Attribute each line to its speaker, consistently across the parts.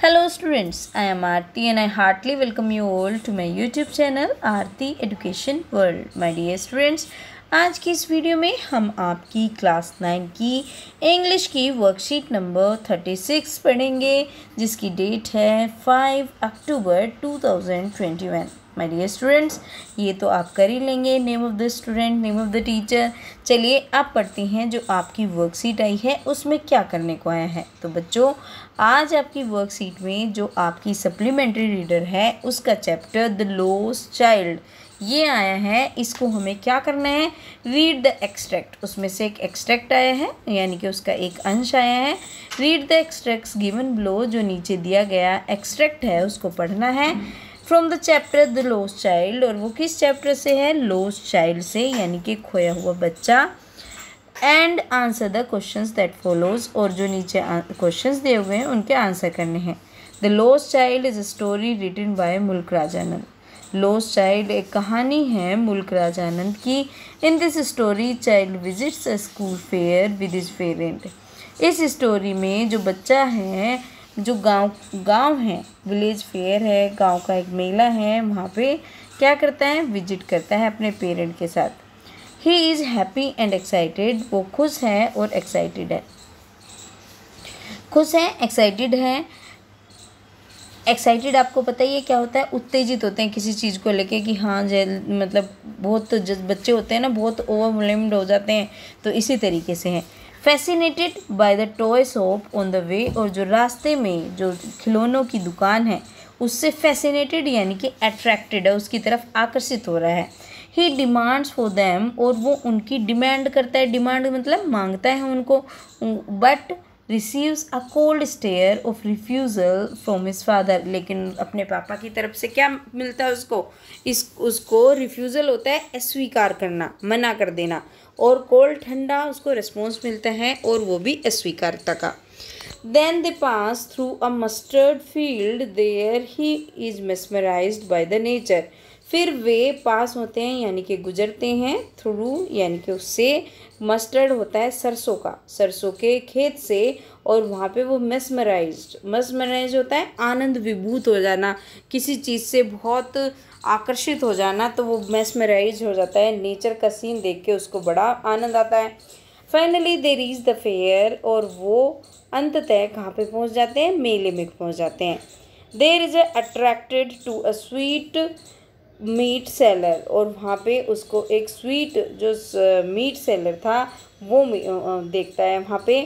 Speaker 1: Hello students, I am Aarti and I heartily welcome you all to my YouTube channel Aarti Education World. My dear students, आज की इस video में हम आपकी class 9 की English की वर्कशीट नंबर 36 पढ़ेंगे जिसकी डेट है 5 अक्टूबर 2021। माय डियर स्टूडेंट्स, ये तो आप कर ही लेंगे, name of the student, name of the teacher. चलिए आप पढ़ते हैं जो आपकी वर्कशीट आई है उसमें क्या करने को आया है। तो बच्चों, आज आपकी वर्कशीट में जो आपकी सप्लीमेंट्री रीडर है उसका चैप्टर द लॉस्ट चाइल्ड ये आया है। इसको हमें क्या करना है, रीड द एक्सट्रैक्ट। उसमें से एक एक्सट्रैक्ट आया है, यानी कि उसका एक अंश आया है। Read the extracts given below, जो नीचे दिया गया एक्सट्रैक्ट है उसको पढ़ना है from the chapter the lost child. और वो किस चैप्टर से है, लॉस्ट चाइल्ड से, यानी कि खोया हुआ बच्चा। And answer the questions that follows, और जो नीचे क्वेश्चंस दिए हुए हैं उनके आंसर करने हैं। The lost child is a story written by Mulk Raj Anand. Lost child एक कहानी है मुल्क राजानंद की। In this story child visits a school fair with his parent. इस स्टोरी में जो बच्चा है, जो गांव है, विलेज फेयर है, गांव का एक मेला है, वहाँ पे क्या करता है, विजिट करता है अपने पेरेंट के साथ। He is happy and excited, वो खुश है और एक्साइटेड है। खुश है, एक्साइटेड है। एक्साइटेड आपको पता ही है क्या होता है, उत्तेजित होते हैं किसी चीज़ को लेके कि हाँ मतलब बहुत बच्चे होते हैं ना, बहुत ओवरवेल्म्ड हो जाते हैं, तो इसी तरीके से है। Fascinated by the toy shop on the way, और जो रास्ते में जो खिलौनों की दुकान है उससे फैसिनेटेड यानी कि अट्रैक्टेड है, उसकी तरफ आकर्षित हो रहा है। ही डिमांड्स फॉर देम, और वो उनकी डिमांड करता है। डिमांड मतलब मांगता है उनको, but receives a cold stare of refusal from his father. लेकिन अपने पापा की तरफ से क्या मिलता है उसको रिफ्यूज़ल होता है अस्वीकार करना, मना कर देना, और कोल्ड ठंडा उसको रिस्पॉन्स मिलता है, और वो भी अस्वीकारता का। Then they pass through a mustard field, there he is mesmerized by the nature। फिर वे पास होते हैं यानी कि गुजरते हैं, थ्रू यानी कि उससे, मस्टर्ड होता है सरसों का, सरसों के खेत से, और वहाँ पे वो mesmerized होता है आनंद विभूत हो जाना, किसी चीज़ से बहुत आकर्षित हो जाना, तो वो mesmerized हो जाता है। नेचर का सीन देख के उसको बड़ा आनंद आता है। Finally they reach the fair, और वो अंततः कहाँ पे पहुँच जाते हैं, मेले में पहुँच जाते हैं। There is attracted to a sweet meat seller, और वहाँ पे उसको एक स्वीट जो मीट सेलर था वो देखता है। वहाँ पे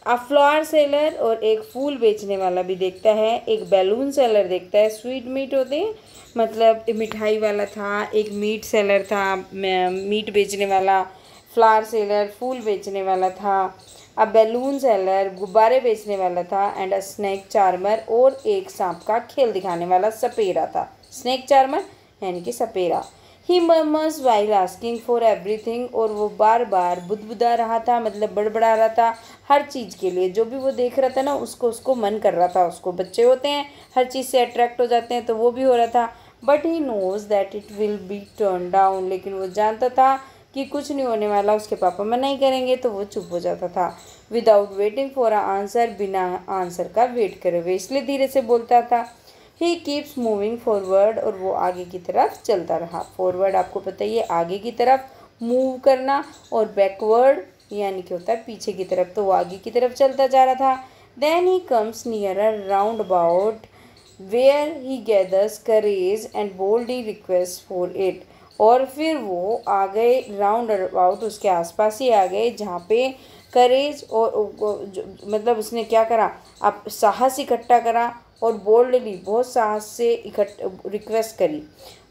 Speaker 1: अ फ्लावर सेलर, और एक फूल बेचने वाला भी देखता है। एक बैलून सेलर देखता है। स्वीट मीट होते हैं मतलब मिठाई वाला था, एक मीट सेलर था मीट बेचने वाला, फ्लावर सेलर फूल बेचने वाला था, अ बैलून सेलर गुब्बारे बेचने वाला था, एंड अ स्नेक चार्मर, और एक सांप का खेल दिखाने वाला सपेरा था। स्नेक चार्मर यानी कि सपेरा। He murmurs while asking for everything, और वो बार बार बुदबुदा रहा था, मतलब बड़बड़ा रहा था हर चीज़ के लिए। जो भी वो देख रहा था ना, उसको मन कर रहा था। उसको बच्चे होते हैं, हर चीज़ से अट्रैक्ट हो जाते हैं, तो वो भी हो रहा था। But he knows that it will be turn down, लेकिन वो जानता था कि कुछ नहीं होने वाला, उसके पापा मना ही करेंगे, तो वो चुप हो जाता था। Without waiting for a answer, बिना आंसर का वेट करे हुए, इसलिए धीरे से बोलता था। ही कीप्स मूविंग फॉरवर्ड, और वो आगे की तरफ चलता रहा। फॉरवर्ड आपको पता ही है, आगे की तरफ मूव करना, और बैकवर्ड यानी कि होता है पीछे की तरफ, तो वो आगे की तरफ चलता जा रहा था। Then he comes near a round about where he gathers courage and boldly request for it, और फिर वो आ गए राउंड अबाउट, उसके आसपास ही आ गए जहाँ पे करेज और मतलब उसने क्या करा, अब साहस इकट्ठा करा, और बोल्डली बहुत साहस से रिक्वेस्ट करी।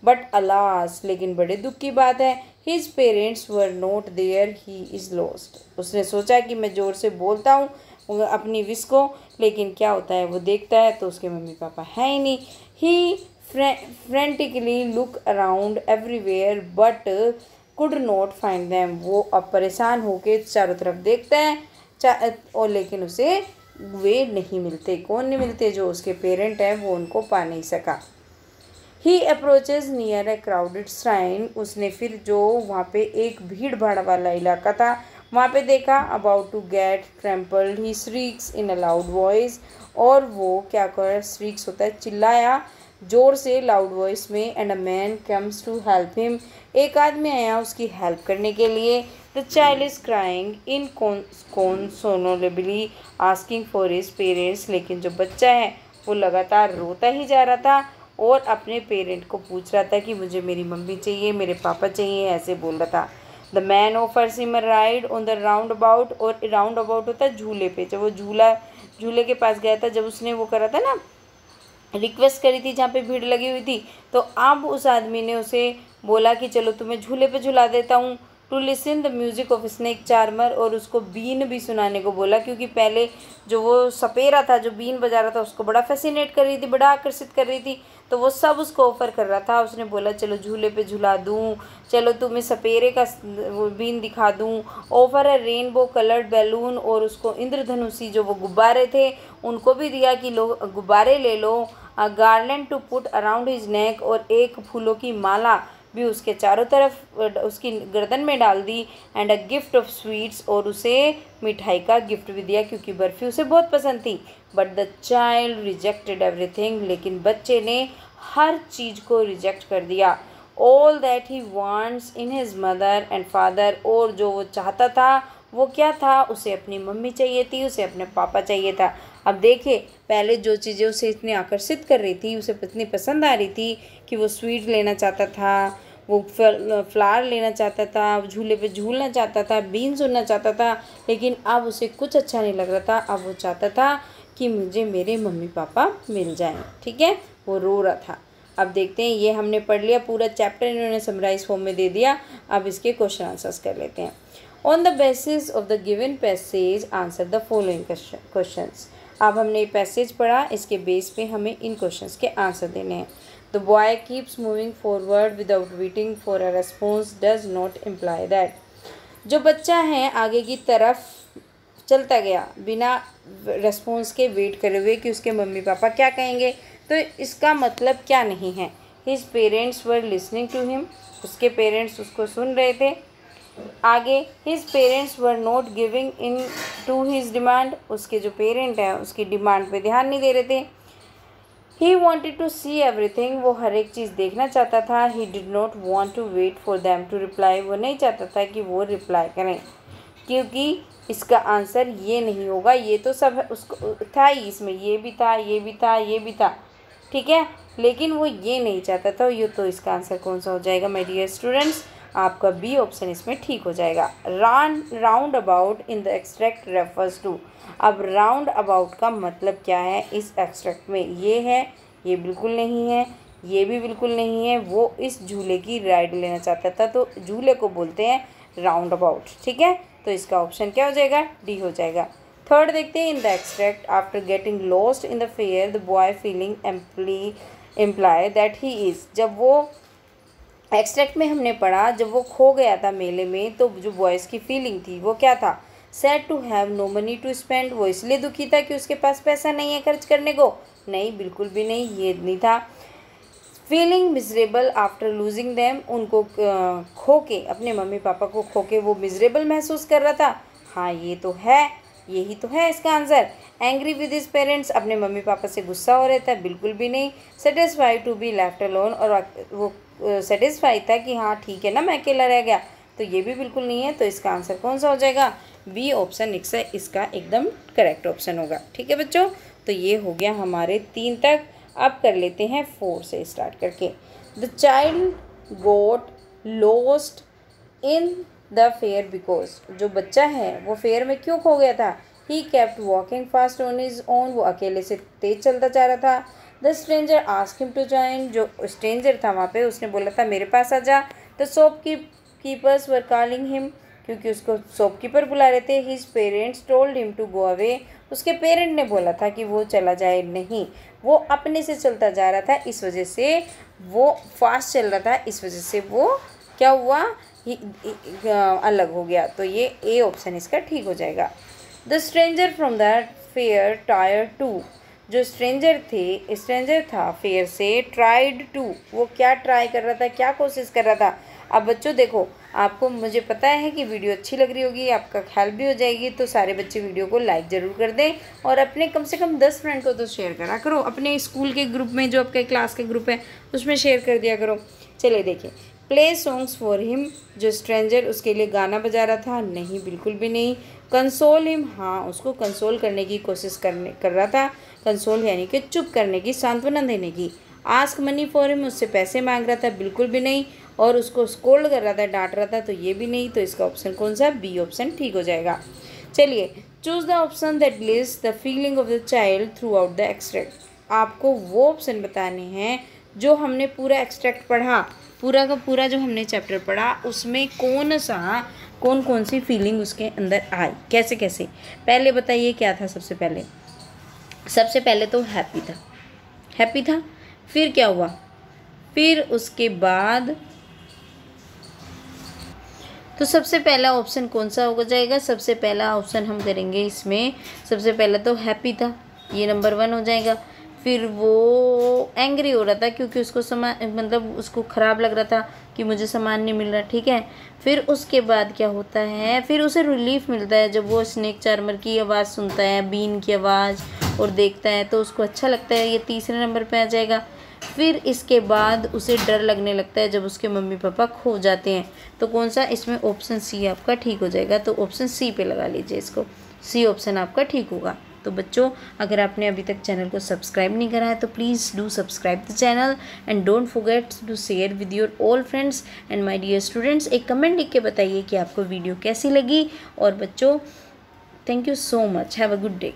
Speaker 1: बट अलास, लेकिन बड़े दुख की बात है, his parents were not there, he is lost. उसने सोचा कि मैं ज़ोर से बोलता हूँ अपनी विश को, लेकिन क्या होता है, वो देखता है तो उसके मम्मी पापा है ही नहीं। He frantically look around everywhere but could not find them, वो अब परेशान होके चारों तरफ देखता है और लेकिन उसे वे नहीं मिलते। कौन नहीं मिलते, जो उसके पेरेंट हैं वो उनको पा नहीं सका। He approaches near a crowded shrine, उसने फिर जो वहाँ पे एक भीड़ भाड़ वाला इलाका था वहाँ पे देखा। About to get trampled he shrieks in a loud voice, और वो क्या कर स्ट्रीक्स होता है, चिल्लाया जोर से लाउड वॉइस में, and a man comes to help him, एक आदमी आया उसकी हेल्प करने के लिए। The child is crying inconsolably asking for his parents, लेकिन जो बच्चा है वो लगातार रोता ही जा रहा था और अपने पेरेंट को पूछ रहा था कि मुझे मेरी मम्मी चाहिए, मेरे पापा चाहिए, ऐसे बोल रहा था। The man offers him a ride on the round about, और राउंड अबाउट होता है झूले पे। जब वो झूले के पास गया था, जब उसने वो करा था ना, रिक्वेस्ट करी थी जहाँ पे भीड़ लगी हुई थी, तो अब उस आदमी ने उसे बोला कि चलो तुम्हें झूले पे झुला देता हूँ, to listen the music of snake charmer, और उसको बीन भी सुनाने को बोला, क्योंकि पहले जो वो सपेरा था जो बीन बजा रहा था उसको बड़ा फैसिनेट कर रही थी, बड़ा आकर्षित कर रही थी, तो वो सब उसको ऑफर कर रहा था। उसने बोला चलो झूले पे झुला दूँ, चलो तुम्हें सपेरे का वो बीन दिखा दूँ, offer a rainbow coloured balloon, और उसको इंद्रधनुषी जो वो गुब्बारे थे उनको भी दिया कि लो गुब्बारे ले लो, a garland to put around his neck, और एक फूलों की माला भी उसके चारों तरफ उसकी गर्दन में डाल दी, and a gift of sweets, और उसे मिठाई का गिफ्ट भी दिया क्योंकि बर्फ़ी उसे बहुत पसंद थी। But the child rejected everything, लेकिन बच्चे ने हर चीज़ को रिजेक्ट कर दिया। All that he wants in his mother and father, और जो वो चाहता था वो क्या था, उसे अपनी मम्मी चाहिए थी, उसे अपने पापा चाहिए था। अब देखिए पहले जो चीज़ें उसे इतनी आकर्षित कर रही थी, उसे इतनी पसंद आ रही थी कि वो स्वीट लेना चाहता था, वो फ्लावर लेना चाहता था, झूले पे झूलना चाहता था, बीन सुनना चाहता था, लेकिन अब उसे कुछ अच्छा नहीं लग रहा था। अब वो चाहता था कि मुझे मेरे मम्मी पापा मिल जाएं। ठीक है, वो रो रहा था। अब देखते हैं, ये हमने पढ़ लिया पूरा चैप्टर, इन्होंने समराइज फॉर्म में दे दिया। अब इसके क्वेश्चन आंसर्स कर लेते हैं। On the basis of the given passage answer the following questions. अब हमने पैसेज पढ़ा, इसके बेस पे हमें इन क्वेश्चंस के आंसर देने हैं। The boy keeps moving forward without waiting for a response does not imply that, जो बच्चा है आगे की तरफ चलता गया बिना रेस्पॉन्स के वेट करे हुए कि उसके मम्मी पापा क्या कहेंगे, तो इसका मतलब क्या नहीं है। His parents were listening to him, उसके पेरेंट्स उसको सुन रहे थे। आगे his parents were not giving in to his demand, उसके जो पेरेंट हैं उसकी डिमांड पे ध्यान नहीं दे रहे थे। He wanted to see everything, वो हर एक चीज़ देखना चाहता था। He did not want to wait for them to reply, वो नहीं चाहता था कि वो रिप्लाई करें, क्योंकि इसका आंसर ये नहीं होगा। ये तो सब उसको था ही, इसमें ये भी था, ये भी था, ये भी था, ठीक है, लेकिन वो ये नहीं चाहता था। ये तो इसका आंसर कौन सा हो जाएगा माय डियर स्टूडेंट्स, आपका बी ऑप्शन इसमें ठीक हो जाएगा। Round about in the extract refers to, अब राउंड अबाउट का मतलब क्या है इस एक्सट्रैक्ट में, ये है, ये बिल्कुल नहीं है, ये भी बिल्कुल नहीं है। वो इस झूले की राइड लेना चाहता था, तो झूले को बोलते हैं राउंड अबाउट। ठीक है, तो इसका ऑप्शन क्या हो जाएगा, डी हो जाएगा। थर्ड देखते हैं, इन the extract after getting lost in the fair the boy feeling imply that he is, जब वो एक्सट्रैक्ट में हमने पढ़ा जब वो खो गया था मेले में, तो जो बॉयज़ की फीलिंग थी वो क्या था, sad to have no money to spend, वो इसलिए दुखी था कि उसके पास पैसा नहीं है खर्च करने को, नहीं बिल्कुल भी नहीं, ये नहीं था। Feeling miserable after losing them, उनको खो के, अपने मम्मी पापा को खो के वो मिजरेबल महसूस कर रहा था, हाँ ये तो है, यही तो है इसका answer. Angry with his parents, अपने मम्मी पापा से गुस्सा हो रहा था, बिल्कुल भी नहीं। Satisfied to be left alone, और वो सेटिस्फाइड था कि हाँ ठीक है ना मैं अकेला रह गया, तो ये भी बिल्कुल नहीं है। तो इसका आंसर कौन सा हो जाएगा, बी ऑप्शन इसका एकदम करेक्ट ऑप्शन होगा। ठीक है बच्चों, तो ये हो गया हमारे 3 तक। अब कर लेते हैं 4 से स्टार्ट करके। The child got lost in the fair because, जो बच्चा है वो फेयर में क्यों खो गया था, he kept walking fast on his own, वो अकेले से तेज चलता जा रहा था। The stranger ask him to join, जो स्ट्रेंजर था वहाँ पे उसने बोला था मेरे पास आ जा। The shopkeepers were calling him, क्योंकि उसको शॉपकीपर बुला रहे थे। His parents told him to go away, उसके पेरेंट ने बोला था कि वो चला जाए, नहीं, वो अपने से चलता जा रहा था, इस वजह से वो फास्ट चल रहा था, इस वजह से वो क्या हुआ, अलग हो गया। तो ये ए ऑप्शन इसका ठीक हो जाएगा। The stranger from the fair tier two, जो स्ट्रेंजर था फेयर से, ट्राइड टू, वो क्या ट्राई कर रहा था, क्या कोशिश कर रहा था। अब बच्चों देखो, आपको मुझे पता है कि वीडियो अच्छी लग रही होगी, आपका ख्याल भी हो जाएगी, तो सारे बच्चे वीडियो को लाइक ज़रूर कर दें और अपने कम से कम 10 फ्रेंड को तो शेयर करा करो, अपने स्कूल के ग्रुप में जो आपके क्लास के ग्रुप है उसमें शेयर कर दिया करो। चलिए देखिए, प्ले सॉन्ग्स फॉर हिम, जो स्ट्रेंजर उसके लिए गाना बजा रहा था, नहीं बिल्कुल भी नहीं। कंसोल हिम, हाँ उसको कंसोल करने की कोशिश कर रहा था, कंसोल यानी कि चुप करने की, सांत्वना देने की। आस्क मनी फॉर हिम, उससे पैसे मांग रहा था, बिल्कुल भी नहीं। और उसको स्कोल्ड कर रहा था, डांट रहा था, तो ये भी नहीं। तो इसका ऑप्शन कौन सा, बी ऑप्शन ठीक हो जाएगा। चलिए, choose the option that list the feeling of the child through out the extract. आपको वो ऑप्शन बताने हैं जो हमने पूरा एक्सट्रैक्ट पढ़ा, पूरा का पूरा जो हमने चैप्टर पढ़ा उसमें कौन कौन सी फीलिंग उसके अंदर आई, कैसे कैसे। पहले बताइए क्या था। सबसे पहले तो हैप्पी था। फिर क्या हुआ, फिर उसके बाद तो सबसे पहला ऑप्शन कौन सा हो जाएगा, सबसे पहला ऑप्शन हम करेंगे इसमें। सबसे पहले तो हैप्पी था, ये नंबर 1 हो जाएगा। फिर वो एंग्री हो रहा था क्योंकि उसको मतलब उसको ख़राब लग रहा था कि मुझे सामान नहीं मिल रहा, ठीक है। फिर उसके बाद क्या होता है, फिर उसे रिलीफ मिलता है जब वो स्नेक चार्मर की आवाज़ सुनता है, बीन की आवाज़, और देखता है तो उसको अच्छा लगता है, ये तीसरे नंबर पे आ जाएगा। फिर इसके बाद उसे डर लगने लगता है जब उसके मम्मी पापा खो जाते हैं। तो कौन सा, इसमें ऑप्शन सी आपका ठीक हो जाएगा। तो ऑप्शन सी पे लगा लीजिए इसको, सी ऑप्शन आपका ठीक होगा। तो बच्चों, अगर आपने अभी तक चैनल को सब्सक्राइब नहीं करा है तो please do subscribe the channel and don't forget to share with your all friends and my dear students. एक कमेंट लिख के बताइए कि आपको वीडियो कैसी लगी। और बच्चों, thank you so much, have a good day.